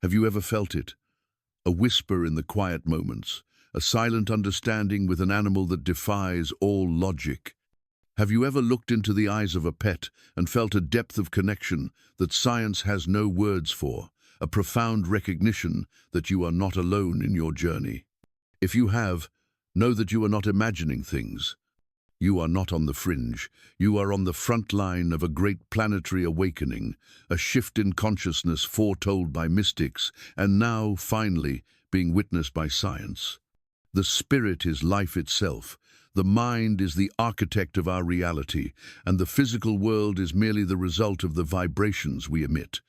Have you ever felt it? A whisper in the quiet moments, a silent understanding with an animal that defies all logic. Have you ever looked into the eyes of a pet and felt a depth of connection that science has no words for, a profound recognition that you are not alone in your journey? If you have, know that you are not imagining things. You are not on the fringe. You are on the front line of a great planetary awakening, a shift in consciousness foretold by mystics, and now, finally, being witnessed by science. The spirit is life itself. The mind is the architect of our reality, and the physical world is merely the result of the vibrations we emit.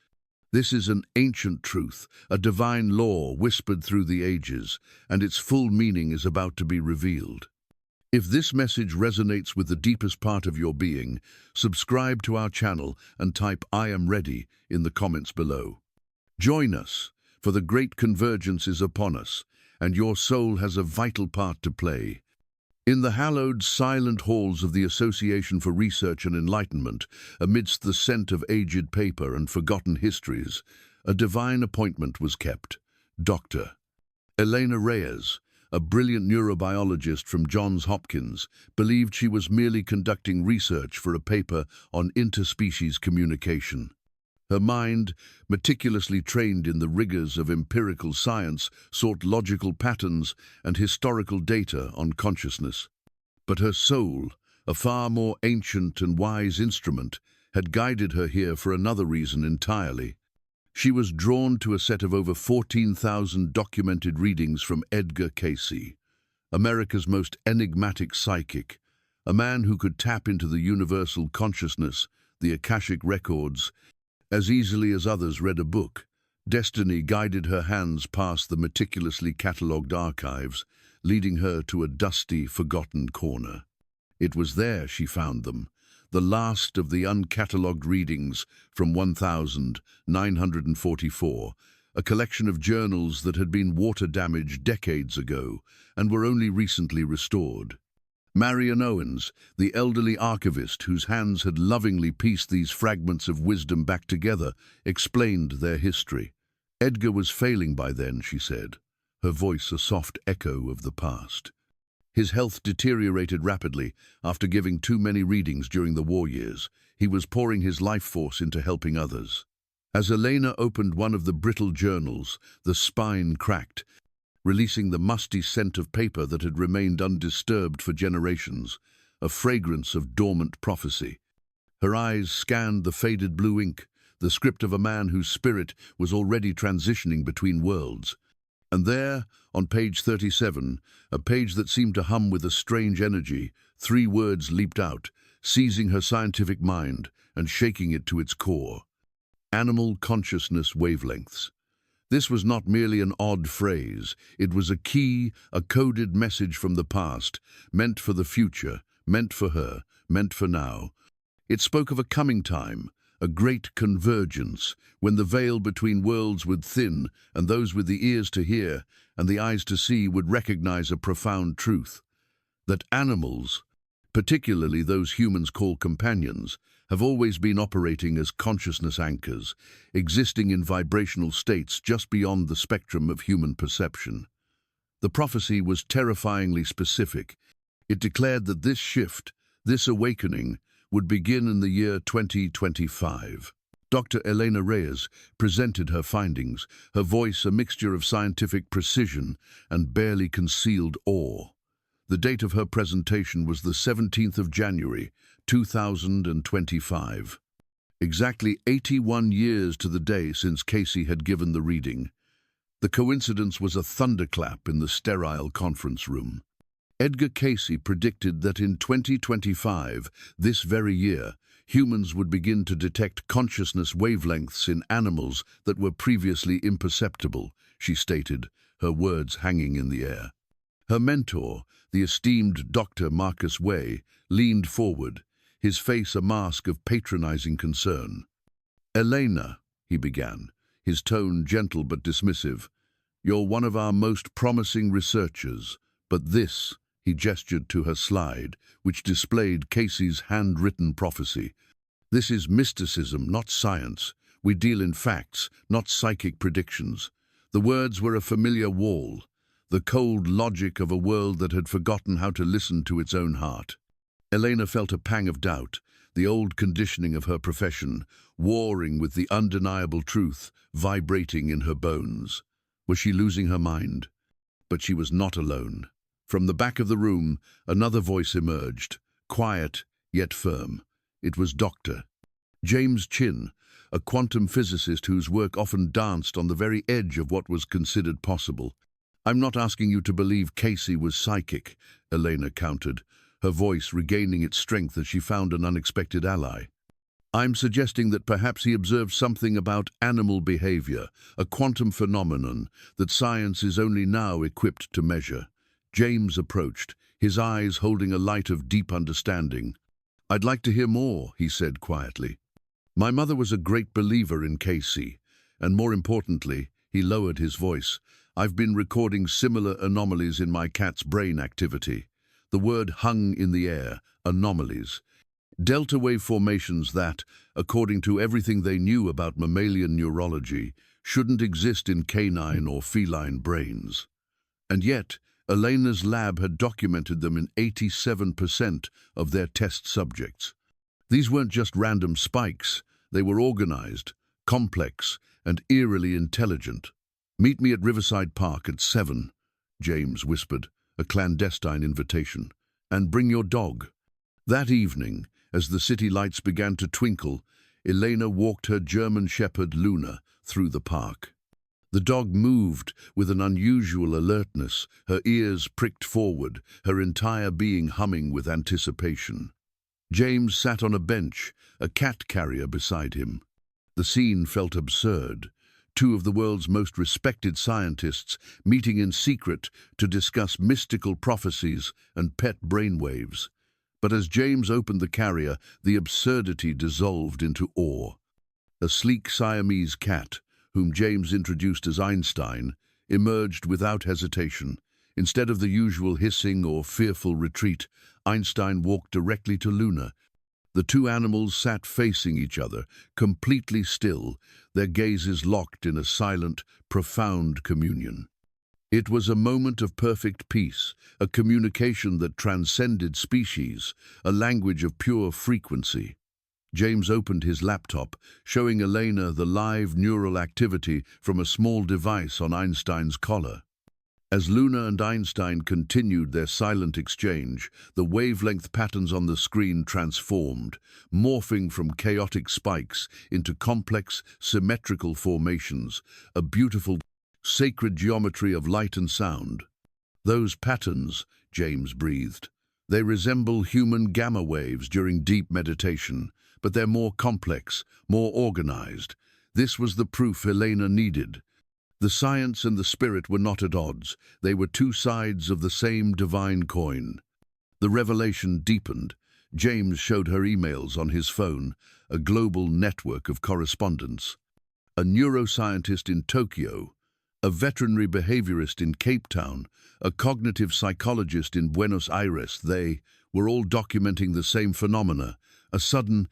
This is an ancient truth, a divine law whispered through the ages, and its full meaning is about to be revealed. If this message resonates with the deepest part of your being, subscribe to our channel and type "I am ready" in the comments below. Join us, for the great convergence is upon us, and your soul has a vital part to play. In the hallowed, silent halls of the Association for Research and Enlightenment, amidst the scent of aged paper and forgotten histories, a divine appointment was kept. Dr. Elena Reyes, a brilliant neurobiologist from Johns Hopkins, believed she was merely conducting research for a paper on interspecies communication. Her mind, meticulously trained in the rigors of empirical science, sought logical patterns and historical data on consciousness. But her soul, a far more ancient and wise instrument, had guided her here for another reason entirely. She was drawn to a set of over 14,000 documented readings from Edgar Cayce, America's most enigmatic psychic, a man who could tap into the universal consciousness, the Akashic records, as easily as others read a book. Destiny guided her hands past the meticulously catalogued archives, leading her to a dusty, forgotten corner. It was there she found them, the last of the uncatalogued readings from 1944, a collection of journals that had been water-damaged decades ago and were only recently restored. Marion Owens, the elderly archivist whose hands had lovingly pieced these fragments of wisdom back together, explained their history. Edgar was failing by then, she said, her voice a soft echo of the past. His health deteriorated rapidly after giving too many readings during the war years. He was pouring his life force into helping others. As Elena opened one of the brittle journals, the spine cracked, releasing the musty scent of paper that had remained undisturbed for generations, a fragrance of dormant prophecy. Her eyes scanned the faded blue ink, the script of a man whose spirit was already transitioning between worlds. And there, on page 37, a page that seemed to hum with a strange energy, 3 words leaped out, seizing her scientific mind and shaking it to its core. Animal consciousness wavelengths. This was not merely an odd phrase. It was a key, a coded message from the past, meant for the future, meant for her, meant for now. It spoke of a coming time, a great convergence, when the veil between worlds would thin and those with the ears to hear and the eyes to see would recognize a profound truth: that animals, particularly those humans call companions, have always been operating as consciousness anchors, existing in vibrational states just beyond the spectrum of human perception. The prophecy was terrifyingly specific. It declared that this shift, this awakening, would begin in the year 2025. Dr. Elena Reyes presented her findings, her voice a mixture of scientific precision and barely concealed awe. The date of her presentation was the 17th of January, 2025. Exactly 81 years to the day since Cayce had given the reading. The coincidence was a thunderclap in the sterile conference room. Edgar Cayce predicted that in 2025, this very year, humans would begin to detect consciousness wavelengths in animals that were previously imperceptible, she stated, her words hanging in the air. Her mentor, the esteemed Dr. Marcus Way, leaned forward, his face a mask of patronizing concern. "Elena," he began, his tone gentle but dismissive, "you're one of our most promising researchers, but this," he gestured to her slide, which displayed Cayce's handwritten prophecy, This is mysticism, not science. We deal in facts, not psychic predictions. The words were a familiar wall, the cold logic of a world that had forgotten how to listen to its own heart. Elena felt a pang of doubt, the old conditioning of her profession, warring with the undeniable truth, vibrating in her bones. Was she losing her mind? But she was not alone. From the back of the room, another voice emerged, quiet yet firm. It was Dr. James Chin, a quantum physicist whose work often danced on the very edge of what was considered possible. "I'm not asking you to believe Cayce was psychic," Elena countered, her voice regaining its strength as she found an unexpected ally. "I'm suggesting that perhaps he observed something about animal behavior, a quantum phenomenon that science is only now equipped to measure." James approached, his eyes holding a light of deep understanding. "I'd like to hear more," he said quietly. "My mother was a great believer in Cayce, and more importantly," he lowered his voice, "I've been recording similar anomalies in my cat's brain activity." The word hung in the air, anomalies. Delta wave formations that, according to everything they knew about mammalian neurology, shouldn't exist in canine or feline brains. And yet, Elena's lab had documented them in 87% of their test subjects. These weren't just random spikes, they were organized, complex, and eerily intelligent. "Meet me at Riverside Park at 7, James whispered, a clandestine invitation. "And bring your dog." That evening, as the city lights began to twinkle, Elena walked her German shepherd Luna through the park. The dog moved with an unusual alertness, her ears pricked forward, her entire being humming with anticipation. James sat on a bench, a cat carrier beside him. The scene felt absurd. Two of the world's most respected scientists meeting in secret to discuss mystical prophecies and pet brainwaves. But as James opened the carrier, the absurdity dissolved into awe. A sleek Siamese cat, whom James introduced as Einstein, emerged without hesitation. Instead of the usual hissing or fearful retreat, Einstein walked directly to Luna. The two animals sat facing each other, completely still, their gazes locked in a silent, profound communion. It was a moment of perfect peace, a communication that transcended species, a language of pure frequency. James opened his laptop, showing Elena the live neural activity from a small device on Einstein's collar. As Luna and Einstein continued their silent exchange, the wavelength patterns on the screen transformed, morphing from chaotic spikes into complex, symmetrical formations, a beautiful, sacred geometry of light and sound. "Those patterns," James breathed, "they resemble human gamma waves during deep meditation, but they're more complex, more organized." This was the proof Elena needed. The science and the spirit were not at odds. They were two sides of the same divine coin. The revelation deepened. James showed her emails on his phone, a global network of correspondence. A neuroscientist in Tokyo, a veterinary behaviorist in Cape Town, a cognitive psychologist in Buenos Aires, they were all documenting the same phenomena, a sudden,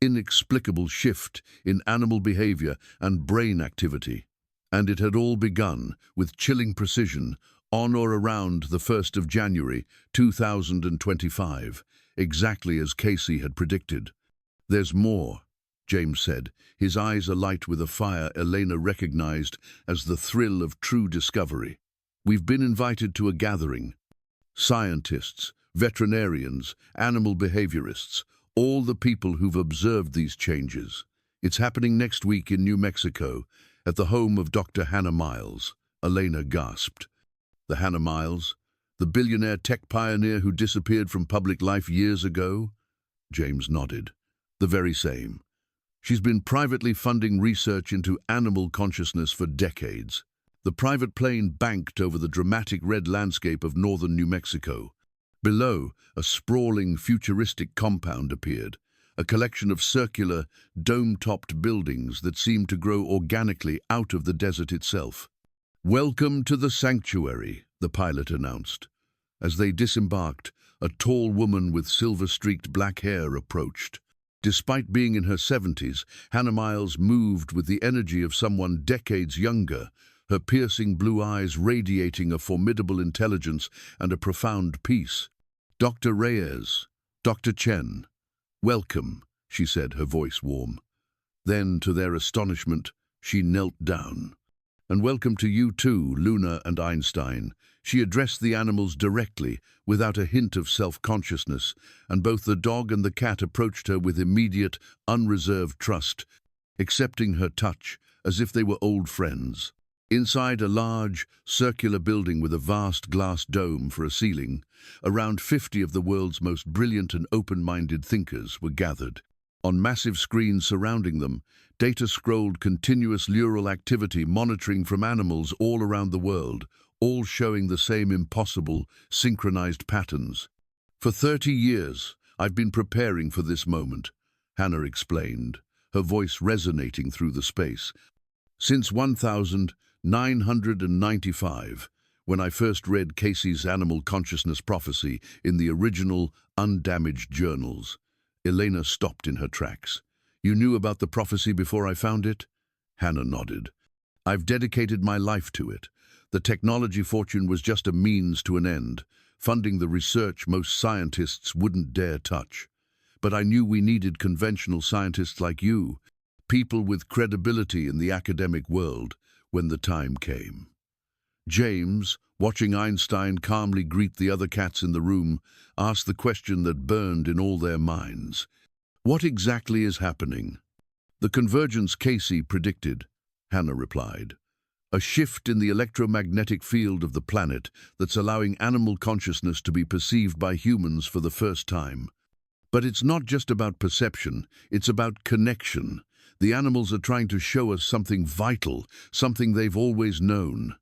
inexplicable shift in animal behavior and brain activity. And it had all begun, with chilling precision, on or around the 1st of January, 2025, exactly as Cayce had predicted. "There's more," James said, his eyes alight with a fire Elena recognized as the thrill of true discovery. "We've been invited to a gathering. Scientists, veterinarians, animal behaviorists, all the people who've observed these changes. It's happening next week in New Mexico, at the home of Dr. Hannah Miles." Elena gasped. "The Hannah Miles? The billionaire tech pioneer who disappeared from public life years ago?" James nodded. "The very same. She's been privately funding research into animal consciousness for decades." The private plane banked over the dramatic red landscape of northern New Mexico. Below, a sprawling, futuristic compound appeared, a collection of circular, dome-topped buildings that seemed to grow organically out of the desert itself. "Welcome to the sanctuary," the pilot announced. As they disembarked, a tall woman with silver-streaked black hair approached. Despite being in her 70s, Hannah Miles moved with the energy of someone decades younger, her piercing blue eyes radiating a formidable intelligence and a profound peace. "Dr. Reyes, Dr. Chen, welcome," she said, her voice warm. Then, to their astonishment, she knelt down. "And welcome to you too, Luna and Einstein." She addressed the animals directly, without a hint of self-consciousness, and both the dog and the cat approached her with immediate, unreserved trust, accepting her touch as if they were old friends. Inside a large, circular building with a vast glass dome for a ceiling, around 50 of the world's most brilliant and open-minded thinkers were gathered. On massive screens surrounding them, data scrolled continuous neural activity monitoring from animals all around the world, all showing the same impossible, synchronized patterns. "For 30 years, I've been preparing for this moment," Hannah explained, her voice resonating through the space. "Since 1995, when I first read Cayce's animal consciousness prophecy in the original, undamaged journals." Elena stopped in her tracks. "You knew about the prophecy before I found it?" Hannah nodded. "I've dedicated my life to it. The technology fortune was just a means to an end, funding the research most scientists wouldn't dare touch. But I knew we needed conventional scientists like you, people with credibility in the academic world, when the time came." James, watching Einstein calmly greet the other cats in the room, asked the question that burned in all their minds. "What exactly is happening?" "The convergence Cayce predicted," Hannah replied. "A shift in the electromagnetic field of the planet that's allowing animal consciousness to be perceived by humans for the first time. But it's not just about perception, it's about connection. The animals are trying to show us something vital, something they've always known."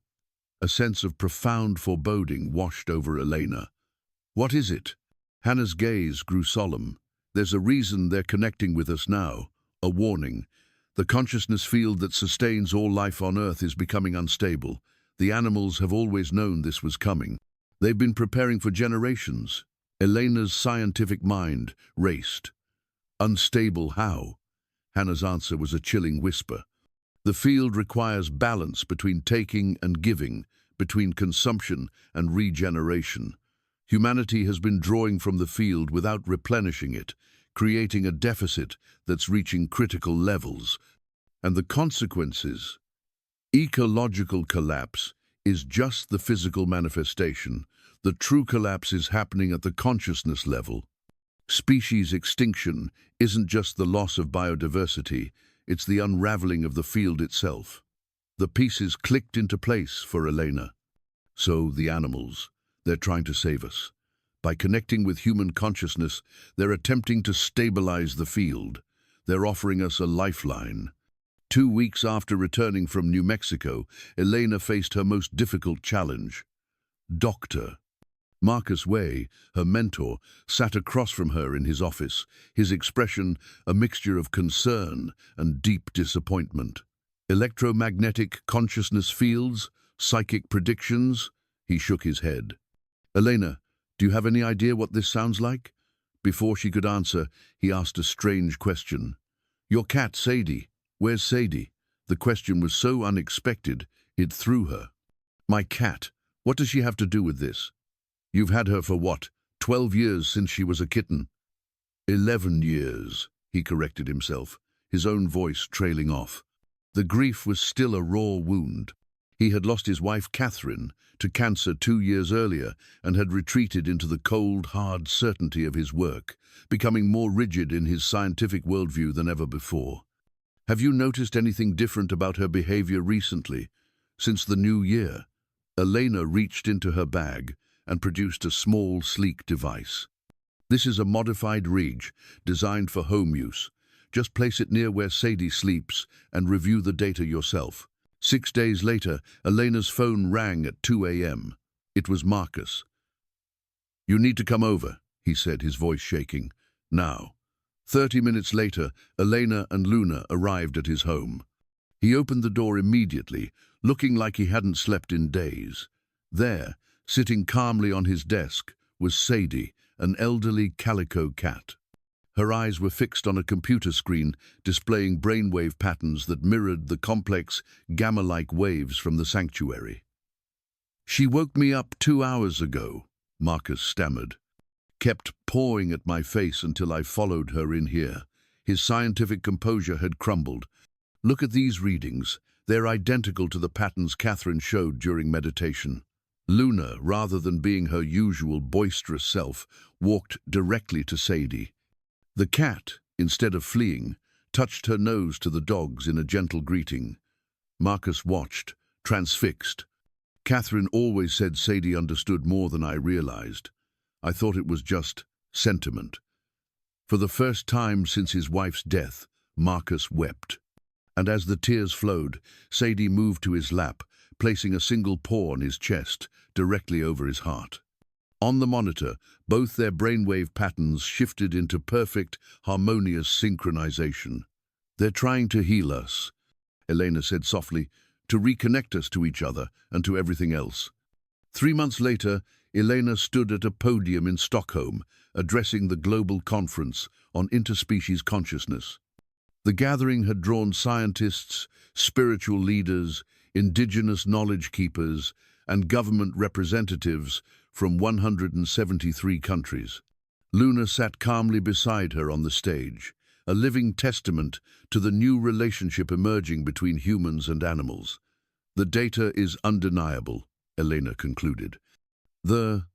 A sense of profound foreboding washed over Elena. "What is it?" Hannah's gaze grew solemn. "There's a reason they're connecting with us now, a warning. The consciousness field that sustains all life on Earth is becoming unstable. The animals have always known this was coming. They've been preparing for generations." Elena's scientific mind raced. "Unstable how?" Hannah's answer was a chilling whisper. "The field requires balance between taking and giving, between consumption and regeneration. Humanity has been drawing from the field without replenishing it, creating a deficit that's reaching critical levels. And the consequences? Ecological collapse is just the physical manifestation. The true collapse is happening at the consciousness level. Species extinction isn't just the loss of biodiversity, it's the unraveling of the field itself." The pieces clicked into place for Elena. "So the animals, they're trying to save us. By connecting with human consciousness, they're attempting to stabilize the field. They're offering us a lifeline." 2 weeks after returning from New Mexico, Elena faced her most difficult challenge. Dr. Marcus Way, her mentor, sat across from her in his office, his expression a mixture of concern and deep disappointment. "Electromagnetic consciousness fields? Psychic predictions?" He shook his head. "Elena, do you have any idea what this sounds like?" Before she could answer, he asked a strange question. "Your cat, Sadie. Where's Sadie?" The question was so unexpected, it threw her. "My cat? What does she have to do with this?" "You've had her for what, 12 years since she was a kitten?" 11 years, he corrected himself, his own voice trailing off. The grief was still a raw wound. He had lost his wife, Catherine, to cancer 2 years earlier and had retreated into the cold, hard certainty of his work, becoming more rigid in his scientific worldview than ever before. "Have you noticed anything different about her behavior recently, since the new year?" Elena reached into her bag and produced a small, sleek device. "This is a modified rig designed for home use. Just place it near where Sadie sleeps and review the data yourself." 6 days later, Elena's phone rang at 2 a.m. It was Marcus. "You need to come over," he said, his voice shaking. "Now." 30 minutes later, Elena and Luna arrived at his home. He opened the door immediately, looking like he hadn't slept in days. There, sitting calmly on his desk, was Sadie, an elderly calico cat. Her eyes were fixed on a computer screen, displaying brainwave patterns that mirrored the complex, gamma-like waves from the sanctuary. "She woke me up 2 hours ago," Marcus stammered, kept pawing at my face until I followed her in here. His scientific composure had crumbled. "Look at these readings. They're identical to the patterns Catherine showed during meditation." Luna, rather than being her usual boisterous self, walked directly to Sadie. The cat, instead of fleeing, touched her nose to the dogs in a gentle greeting. Marcus watched, transfixed. Catherine always said Sadie understood more than I realized. I thought it was just sentiment. For the first time since his wife's death, Marcus wept. And as the tears flowed, Sadie moved to his lap, placing a single paw on his chest, directly over his heart. On the monitor, both their brainwave patterns shifted into perfect, harmonious synchronization. "They're trying to heal us," Elena said softly, "to reconnect us to each other and to everything else." 3 months later, Elena stood at a podium in Stockholm, addressing the global conference on interspecies consciousness. The gathering had drawn scientists, spiritual leaders, indigenous knowledge keepers, and government representatives from 173 countries. Luna sat calmly beside her on the stage, a living testament to the new relationship emerging between humans and animals. "The data is undeniable," Elena concluded. The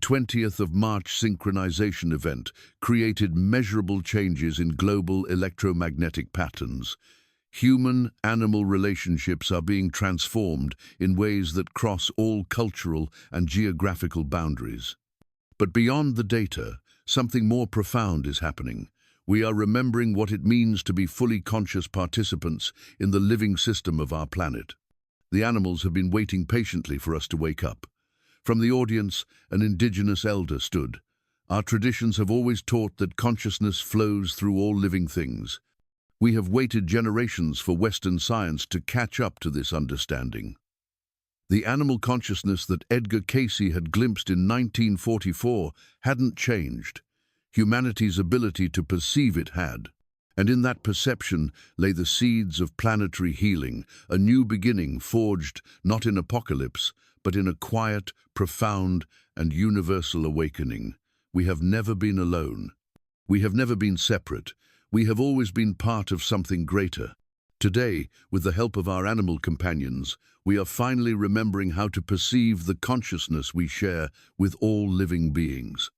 20th of March synchronization event created measurable changes in global electromagnetic patterns. Human-animal relationships are being transformed in ways that cross all cultural and geographical boundaries. But beyond the data, something more profound is happening. We are remembering what it means to be fully conscious participants in the living system of our planet. The animals have been waiting patiently for us to wake up. From the audience, an indigenous elder stood. "Our traditions have always taught that consciousness flows through all living things. We have waited generations for Western science to catch up to this understanding." The animal consciousness that Edgar Cayce had glimpsed in 1944 hadn't changed. Humanity's ability to perceive it had. And in that perception lay the seeds of planetary healing, a new beginning forged not in apocalypse, but in a quiet, profound, and universal awakening. We have never been alone. We have never been separate. We have always been part of something greater. Today, with the help of our animal companions, we are finally remembering how to perceive the consciousness we share with all living beings.